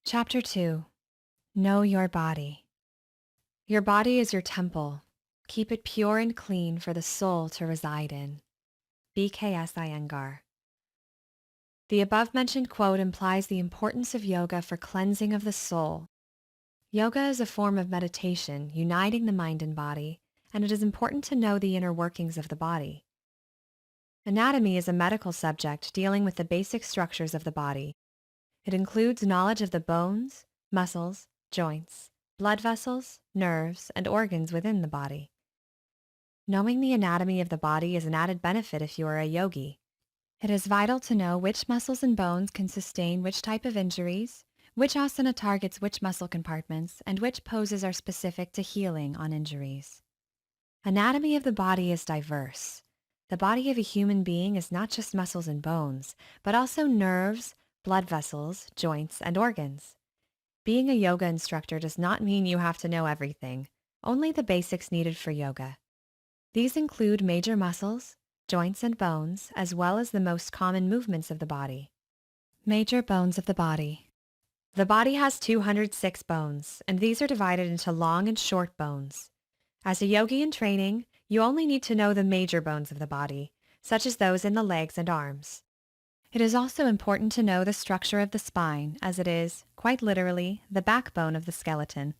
Chapter 2. Know your body. Your body is your temple. Keep it pure and clean for the soul to reside in. BKS Iyengar. The above-mentioned quote implies the importance of yoga for cleansing of the soul. Yoga is a form of meditation uniting the mind and body, and it is important to know the inner workings of the body. Anatomy is a medical subject dealing with the basic structures of the body. It includes knowledge of the bones, muscles, joints, blood vessels, nerves, and organs within the body. Knowing the anatomy of the body is an added benefit if you are a yogi. It is vital to know which muscles and bones can sustain which type of injuries, which asana targets which muscle compartments, and which poses are specific to healing on injuries. Anatomy of the body is diverse. The body of a human being is not just muscles and bones, but also nerves, blood vessels, joints, and organs. Being a yoga instructor does not mean you have to know everything, only the basics needed for yoga. These include major muscles, joints, and bones, as well as the most common movements of the body. Major bones of the body. The body has 206 bones, and these are divided into long and short bones. As a yogi in training, you only need to know the major bones of the body, such as those in the legs and arms. It is also important to know the structure of the spine, as it is, quite literally, the backbone of the skeleton.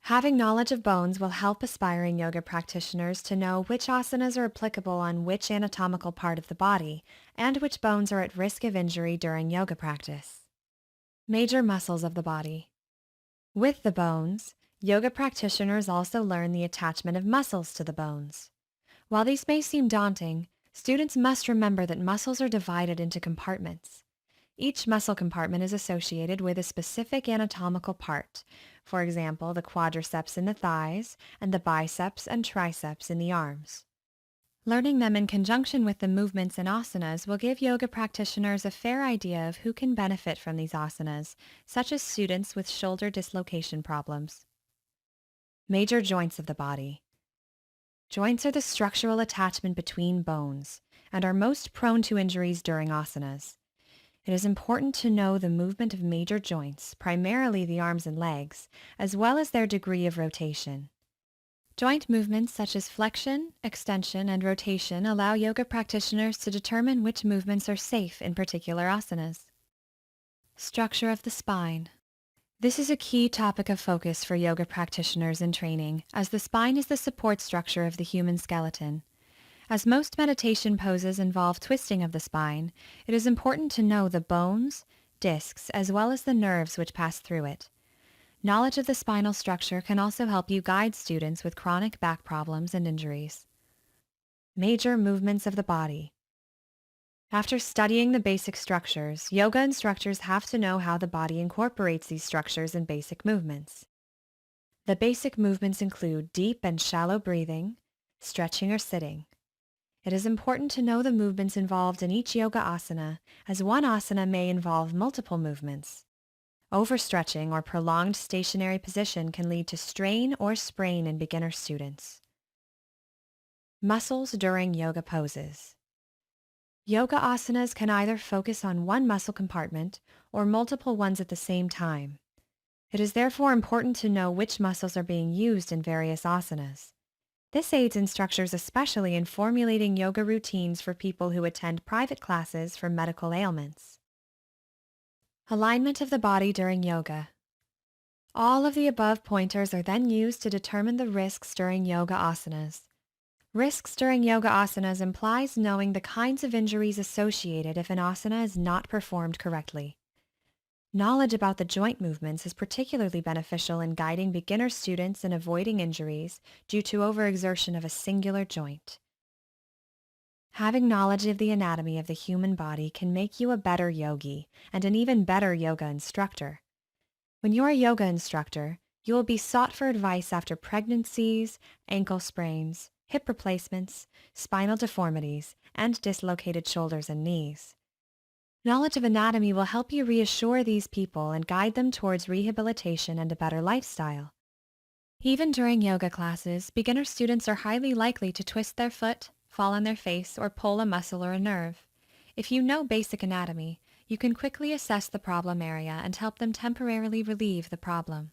Having knowledge of bones will help aspiring yoga practitioners to know which asanas are applicable on which anatomical part of the body, and which bones are at risk of injury during yoga practice. Major muscles of the body. With the bones, yoga practitioners also learn the attachment of muscles to the bones. While these may seem daunting, students must remember that muscles are divided into compartments. Each muscle compartment is associated with a specific anatomical part, for example, the quadriceps in the thighs and the biceps and triceps in the arms. Learning them in conjunction with the movements and asanas will give yoga practitioners a fair idea of who can benefit from these asanas, such as students with shoulder dislocation problems. Major joints of the body. Joints are the structural attachment between bones and are most prone to injuries during asanas. It is important to know the movement of major joints, primarily the arms and legs, as well as their degree of rotation. Joint movements such as flexion, extension, and rotation allow yoga practitioners to determine which movements are safe in particular asanas. Structure of the spine. This is a key topic of focus for yoga practitioners in training, as the spine is the support structure of the human skeleton. As most meditation poses involve twisting of the spine, it is important to know the bones, discs, as well as the nerves which pass through it. Knowledge of the spinal structure can also help you guide students with chronic back problems and injuries. Major movements of the body. After studying the basic structures, yoga instructors have to know how the body incorporates these structures in basic movements. The basic movements include deep and shallow breathing, stretching or sitting. It is important to know the movements involved in each yoga asana, as one asana may involve multiple movements. Overstretching or prolonged stationary position can lead to strain or sprain in beginner students. Muscles during yoga poses. Yoga asanas can either focus on one muscle compartment or multiple ones at the same time. It is therefore important to know which muscles are being used in various asanas. This aids instructors especially in formulating yoga routines for people who attend private classes for medical ailments. Alignment of the body during yoga. All of the above pointers are then used to determine the risks during yoga asanas. Risks during yoga asanas implies knowing the kinds of injuries associated if an asana is not performed correctly. Knowledge about the joint movements is particularly beneficial in guiding beginner students in avoiding injuries due to overexertion of a singular joint. Having knowledge of the anatomy of the human body can make you a better yogi and an even better yoga instructor. When you're a yoga instructor, you will be sought for advice after pregnancies, ankle sprains, hip replacements, spinal deformities, and dislocated shoulders and knees. Knowledge of anatomy will help you reassure these people and guide them towards rehabilitation and a better lifestyle. Even during yoga classes, beginner students are highly likely to twist their foot, fall on their face, or pull a muscle or a nerve. If you know basic anatomy, You can quickly assess the problem area and help them temporarily relieve the problem.